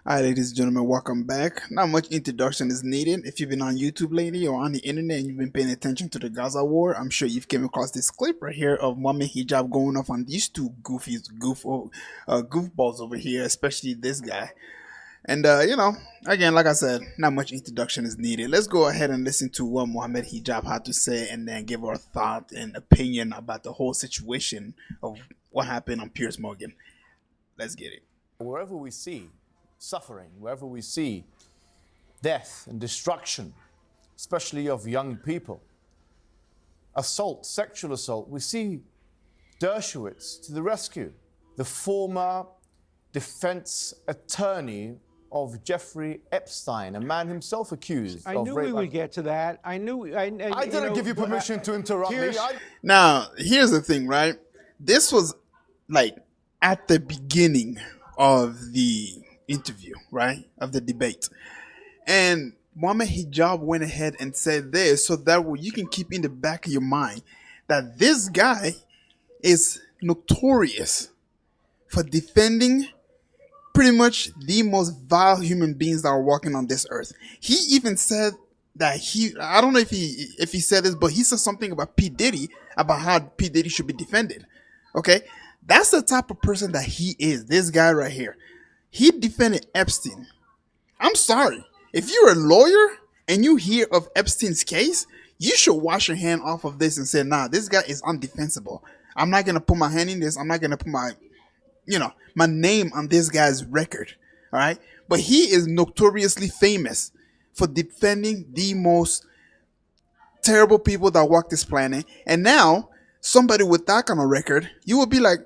Hi, ladies and gentlemen, welcome back. Not much introduction is needed. If you've been on YouTube lately or on the internet and you've been paying attention to the Gaza war, I'm sure you've came across this clip right here of Mohammed hijab going off on these two goofballs over here, especially this guy. And again, like I said, not much introduction is needed. Let's go ahead and listen to what Mohammed hijab had to say, and then give our thought and opinion about the whole situation of what happened on Piers Morgan. Let's get it. Wherever we see suffering, wherever we see death and destruction, especially of young people, assault, sexual assault, we see Dershowitz to the rescue, the former defense attorney of Jeffrey Epstein, a man himself accused of rape. I knew we would get to that. I didn't give you permission to interrupt me. Now, here's the thing, right? This was like at the beginning of the interview, right? Of the debate. And Mohammed hijab went ahead and said this so that way you can keep in the back of your mind that this guy is notorious for defending pretty much the most vile human beings that are walking on this earth. He even said that I don't know if he said this, but he said something about P. Diddy, about how P. Diddy should be defended. Okay? That's the type of person that he is, this guy right here. He defended Epstein. I'm sorry. If you're a lawyer and you hear of Epstein's case, you should wash your hand off of this and say, nah, this guy is undefensible. I'm not going to put my hand in this. I'm not going to put my name on this guy's record. All right. But he is notoriously famous for defending the most terrible people that walk this planet. And now somebody with that kind of record, you will be like,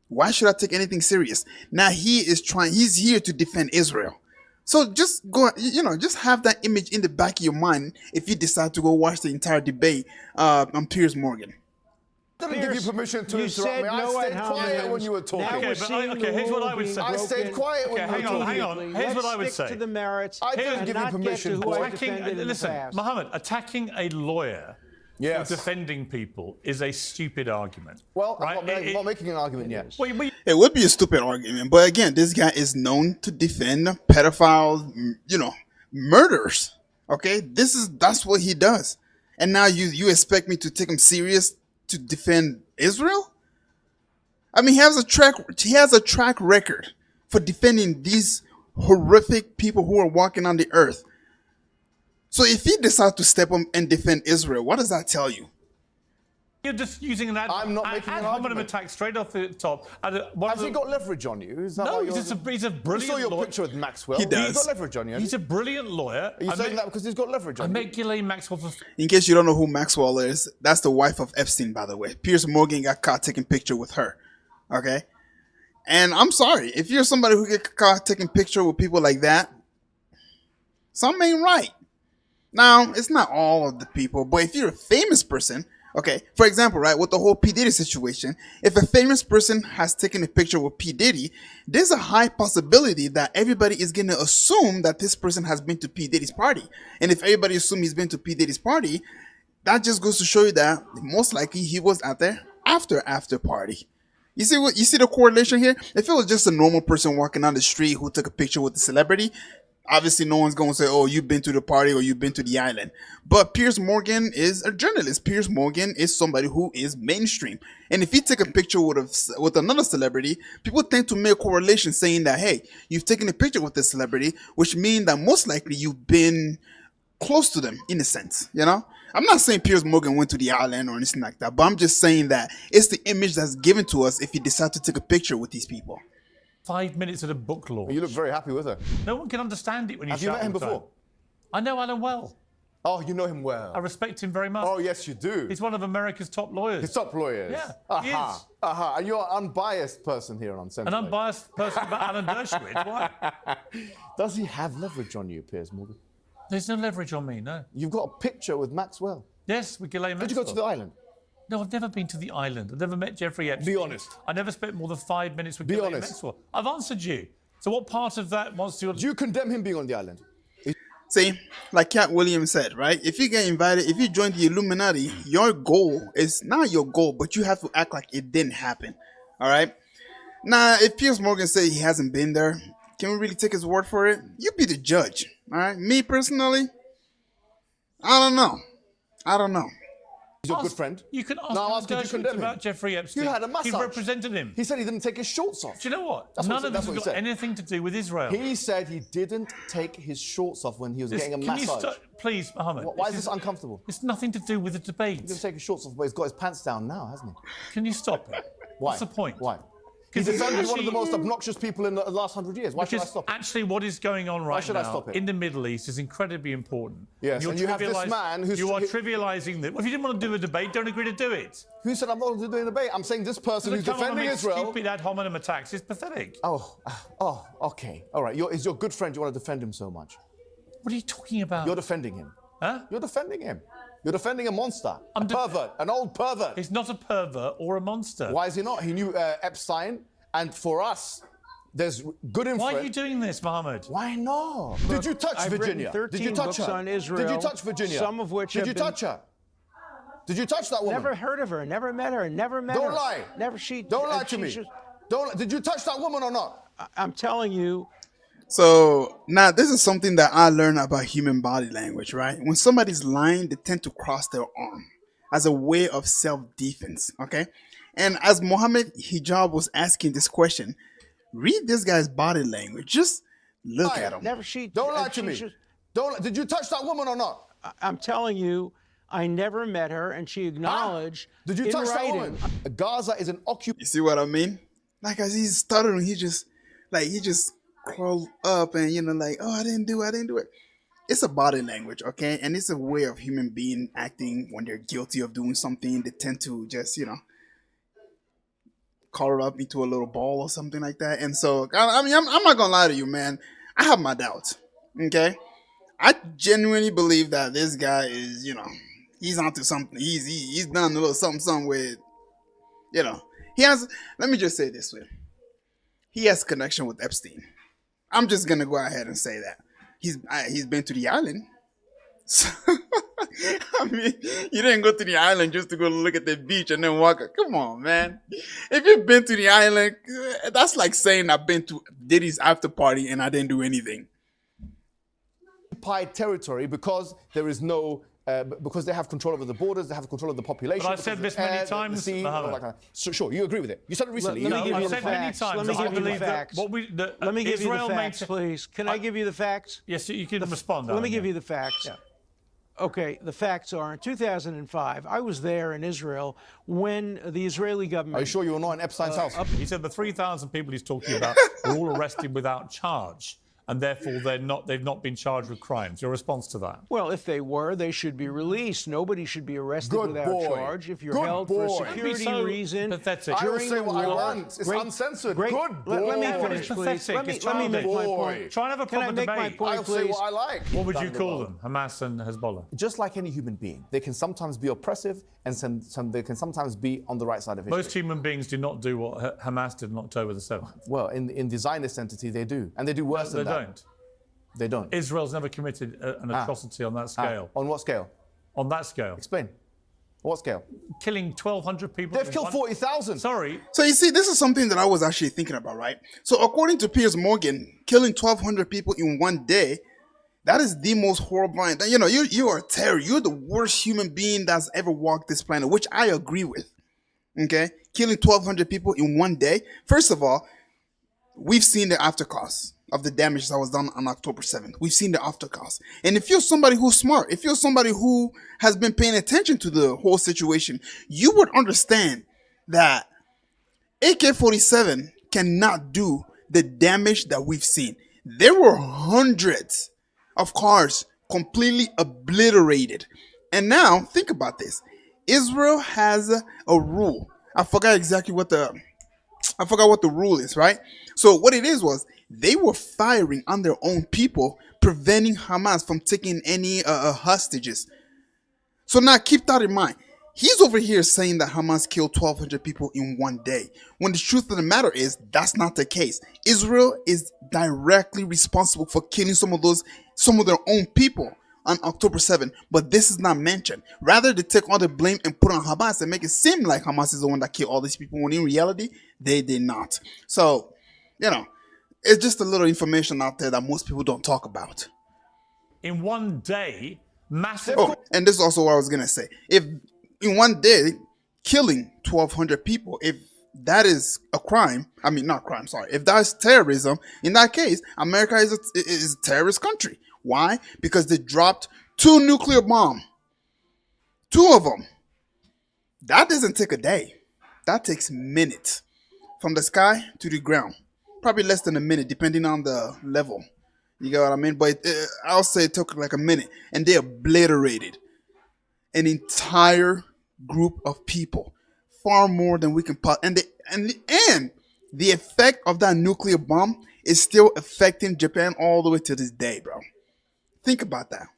why should I take anything serious? Now he's here to defend Israel. So just go, just have that image in the back of your mind if you decide to go watch the entire debate on Piers Morgan. I didn't give you permission to interrupt me. I stayed quiet when you were talking. Here's what I would say. I stayed quiet when you were talking. Hang on. Here's what I would say. To the merits. I didn't give you permission. Listen, Mohammed, attacking a lawyer for defending people is a stupid argument. Well, right? I'm not making an argument yet. It would be a stupid argument, but again, this guy is known to defend pedophiles, murderers. Okay, that's what he does. And now you expect me to take him serious to defend Israel? I mean, he has a track record for defending these horrific people who are walking on the earth. So if he decides to step up and defend Israel, what does that tell you? You're just using an I'm not making an argument. attack straight off the top. Has he got leverage on you? Is that no, he's a brilliant lawyer. I saw your picture with Maxwell. He does. He's got leverage on you. He's a brilliant lawyer. Are you saying that because he's got leverage on you? I make Ghislaine Maxwell. In case you don't know who Maxwell is, that's the wife of Epstein, by the way. Piers Morgan got caught taking picture with her. Okay? And I'm sorry, if you're somebody who get caught taking picture with people like that, something ain't right. Now, it's not all of the people, but if you're a famous person, okay, for example, right, with the whole P. Diddy situation, if a famous person has taken a picture with P. Diddy, there's a high possibility that everybody is going to assume that this person has been to P. Diddy's party. And if everybody assumes he's been to P. Diddy's party, that just goes to show you that most likely he was out there after party. You see the correlation here? If it was just a normal person walking down the street who took a picture with a celebrity, obviously no one's going to say, oh, you've been to the party or you've been to the island. But Piers Morgan is a journalist. Piers Morgan is somebody who is mainstream. And if you take a picture with another celebrity, people tend to make a correlation saying that, hey, you've taken a picture with this celebrity, which means that most likely you've been close to them in a sense, I'm not saying Piers Morgan went to the island or anything like that, but I'm just saying that it's the image that's given to us if you decide to take a picture with these people. 5 minutes at a book launch. You look very happy with her. No one can understand it when you Have you met him before? I know Alan well. Oh, you know him well. I respect him very much. Oh, yes, you do. He's one of America's top lawyers. His top lawyers? Yeah, he is. And you're an unbiased person here on Central. An unbiased person about Alan Dershowitz. Why? Does he have leverage on you, Piers Morgan? There's no leverage on me, no. You've got a picture with Maxwell. Yes, with Ghislaine Maxwell. Did you go to the island? No, I've never been to the island. I've never met Jeffrey Epstein. Be honest. I never spent more than 5 minutes with Ghislaine Maxwell. I've answered you. So what part of that wants to... Do you condemn him being on the island? See, like Cat Williams said, right? If you get invited, if you join the Illuminati, your goal is not your goal, but you have to act like it didn't happen. All right? Now, if Piers Morgan said he hasn't been there, Can we really take his word for it? You be the judge. All right. Me personally, I don't know. I don't know. He's your good friend. You can ask Now, did you Dershowitz condemn him? about Jeffrey Epstein. You had a massage. He represented him. He said he didn't take his shorts off. Do you know what? That's None what of this has got said. anything to do with Israel. He said he didn't take his shorts off when he was getting a Can you massage. please, Mohammed. Why is this uncomfortable? It's nothing to do with the debate. He didn't take his shorts off, but he's got his pants down now, hasn't he? Can you stop it? Why? What's the point? Why? He defended one of the most obnoxious people in the last 100 years. Why should I stop it? Actually, what is going on right should I now stop it? in the Middle East is incredibly important. Yes, and you have this man who's... You are trivialising this. Well, if you didn't want to do a debate, don't agree to do it. Who said I'm not going to do a debate? I'm saying this person who's defending Israel... Stupid ad hominem attacks is pathetic. Oh, okay. All right. He's your good friend. You want to defend him so much. What are you talking about? You're defending him. Huh? You're defending him. You're defending a monster, a pervert, an old pervert. He's not a pervert or a monster. Why is he not? He knew Epstein, and for us, there's good influence. Why are you doing this, Mohammed? Why not? Did you touch Virginia? Did you touch her? On Israel, Did you touch Virginia? Some of which Did you touch her? Did you touch that woman? Never heard of her. Never met her. Never met her. Don't lie. Never. She. Don't lie to me. Did you touch that woman or not? I'm telling you. So now this is something that I learned about human body language, right? When somebody's lying, they tend to cross their arm as a way of self-defense, okay? And as Mohammed Hijab was asking this question, read this guy's body language. Just look at him. Never. She. Don't lie to me. Did you touch that woman or not? I'm telling you, I never met her, and she acknowledged. Did you touch that woman? Gaza is an occupied. You see what I mean? Like as he's stuttering, he just crawled up and oh, I didn't do it. It's a body language, okay? And it's a way of human being acting when they're guilty of doing something. They tend to just, call it up into a little ball or something like that. And so, I mean, I'm not gonna lie to you, man. I have my doubts, okay? I genuinely believe that this guy is, he's onto something. He's done a little something with, he has. Let me just say it this way: he has connection with Epstein. I'm just gonna go ahead and say that he's been to the island. So, I mean, you didn't go to the island just to go look at the beach and then walk. Come on, man. If you've been to the island, that's like saying I've been to Diddy's after party and I didn't do anything. Occupied territory because there is no. Because they have control over the borders, they have control of the population. But I've said this many times. So, sure, you agree with it. You said it recently. I've said many times. Let me give you the facts. Let me give you the facts, please. Can I give you the facts? Yes, you can respond. Let me give you the facts. Yeah. Okay, the facts are in 2005, I was there in Israel when the Israeli government... Are you sure you were not in Epstein's house? He said the 3,000 people he's talking about were all arrested without charge, and therefore they've not been charged with crimes. Your response to that? Well, if they were, they should be released. Nobody should be arrested without charge. If you're held for a security reason... Pathetic. I will say what I want. It's uncensored. Good boy. Let me finish, please. Let me make my point. Try and have a proper debate. Can I make my point, I'll please? say what I like. What would you call them? Hamas and Hezbollah? Just like any human being, they can sometimes be oppressive and they can sometimes be on the right side of history. Most human beings do not do what Hamas did on October the 7th. Well, in the Zionist entity, they do. And they do worse than that. They don't. They don't. Israel's never committed an atrocity on that scale. On what scale? On that scale. Explain. What scale? Killing 1,200 people. They've killed 40,000. Sorry. So you see, this is something that I was actually thinking about, right? So according to Piers Morgan, killing 1,200 people in one day, that is the most horrible. You are a terror. You're the worst human being that's ever walked this planet, which I agree with. Okay? Killing 1,200 people in one day. First of all, we've seen the aftercosts of the damage that was done on October 7th. We've seen the aftercosts. And if you're somebody who's smart, if you're somebody who has been paying attention to the whole situation, you would understand that AK-47 cannot do the damage that we've seen. There were hundreds of cars completely obliterated. And now, think about this. Israel has a rule. I forgot what the rule is, right? So what it is was they were firing on their own people, preventing Hamas from taking any hostages. So now keep that in mind. He's over here saying that Hamas killed 1,200 people in one day, when the truth of the matter is that's not the case. Israel is directly responsible for killing some of their own people on October 7th, but this is not mentioned. Rather, they take all the blame and put on Hamas and make it seem like Hamas is the one that killed all these people, when in reality, they did not. So, it's just a little information out there that most people don't talk about. In one day, massive. Oh, and this is also what I was gonna say. If in one day killing 1,200 people, if that is a crime, I mean not crime, sorry. If that is terrorism, in that case, America is a terrorist country. Why? Because they dropped 2 nuclear bombs, 2 of them. That doesn't take a day. That takes minutes, from the sky to the ground. Probably less than a minute, depending on the level. You get what I mean? But I'll say it took like a minute, and they obliterated an entire group of people, far more than we can and the effect of that nuclear bomb is still affecting Japan all the way to this day, bro. Think about that.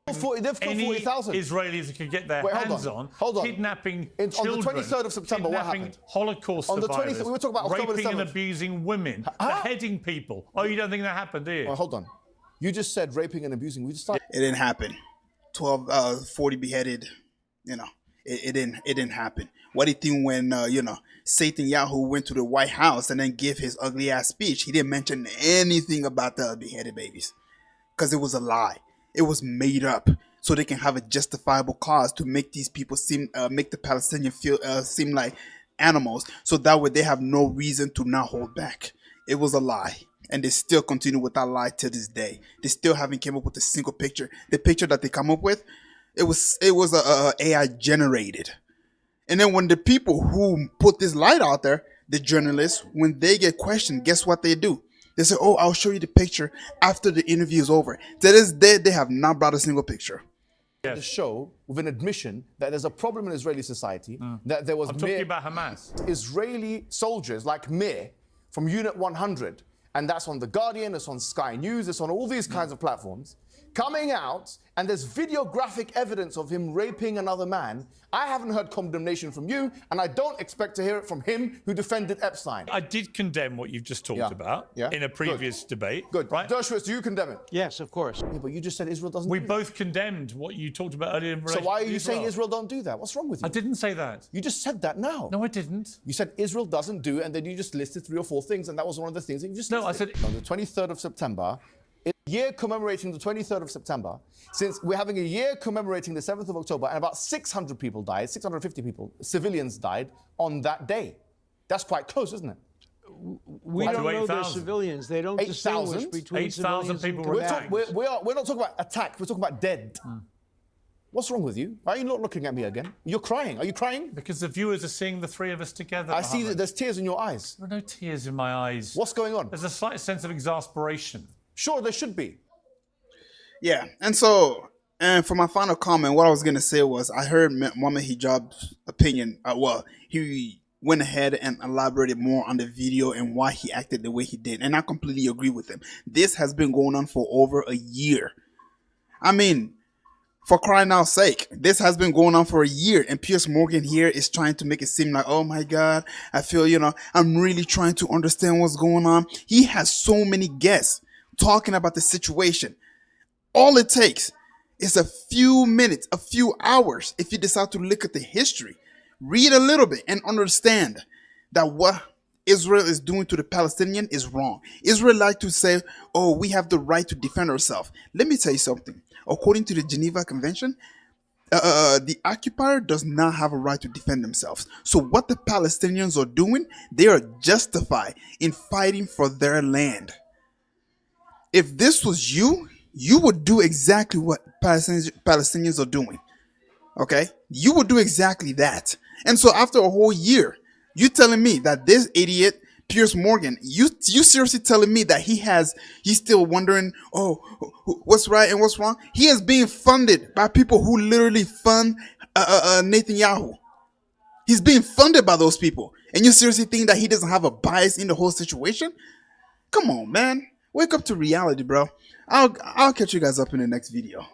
They've killed Any 40,000 Israelis that could get their hands on, kidnapping children, on the 23rd of September, what kidnapping happened? Holocaust On the survivors, 23rd, we were talking about October raping and 7th. abusing women, beheading people. Oh, you don't think that happened, do you? Well, hold on. You just said raping and abusing. We just started. It didn't happen. 40 beheaded. It didn't happen. What do you think when Satan Yahoo went to the White House and then gave his ugly ass speech? He didn't mention anything about the beheaded babies, because it was a lie. It was made up so they can have a justifiable cause to make these people make the Palestinians seem like animals, so that way they have no reason to not hold back. It was a lie, and they still continue with that lie to this day. They still haven't came up with a single picture. The picture that they come up with, it was AI generated. And then when the people who put this light out there, the journalists, when they get questioned, guess what they do? They say, "Oh, I'll show you the picture after the interview is over." To this day, they have not brought a single picture. To show with an admission that there's a problem in Israeli society, that there was I'm talking about Hamas. Israeli soldiers like Mir from Unit 100, and that's on The Guardian, it's on Sky News, it's on all these kinds of platforms, coming out, and there's videographic evidence of him raping another man. I haven't heard condemnation from you, and I don't expect to hear it from him who defended Epstein. I did condemn what you've just talked about in a previous debate. Good. Right? Dershowitz, do you condemn it? Yes, of course. Yeah, but you just said Israel doesn't We do both condemned what you talked about earlier in relation So why are to you saying Israel don't do that? What's wrong with you? I didn't say that. You just said that now. No, I didn't. You said Israel doesn't do it, and then you just listed 3 or 4 things, and that was one of the things that you just No, listed. I said... On the 23rd of September, a year commemorating the 23rd of September, since we're having a year commemorating the 7th of October, and about 600 people died, 650 people, civilians died on that day. That's quite close, isn't it? We don't know they're civilians. They don't distinguish between 8,000 civilians people and were combatants. We're not talking about attack, we're talking about dead. What's wrong with you? Why are you not looking at me again? You're crying. Are you crying? Because the viewers are seeing the 3 of us together. I see that there's tears in your eyes. There are no tears in my eyes. What's going on? There's a slight sense of exasperation. Sure, there should be. Yeah, and for my final comment, what I was gonna say was I heard Mohammed Hijab's opinion. He went ahead and elaborated more on the video and why he acted the way he did, and I completely agree with him. This has been going on for over a year. I mean, for crying out sake, this has been going on for a year, and Piers Morgan here is trying to make it seem like, oh my God, I feel, I'm really trying to understand what's going on. He has so many guests talking about the situation. All it takes is a few minutes, a few hours, if you decide to look at the history, read a little bit, and understand that what Israel is doing to the Palestinian is wrong. Israel like to say, oh, we have the right to defend ourselves. Let me tell you something. According to the Geneva Convention, the occupier does not have a right to defend themselves. So what the Palestinians are doing, they are justified in fighting for their land. If this was you would do exactly what Palestinians are doing. Okay? You would do exactly that. And so after a whole year, you telling me that this idiot, Piers Morgan, you seriously telling me that he's still wondering, oh, what's right and what's wrong? He is being funded by people who literally fund Netanyahu. He's being funded by those people. And you seriously think that he doesn't have a bias in the whole situation? Come on, man. Wake up to reality, bro. I'll catch you guys up in the next video.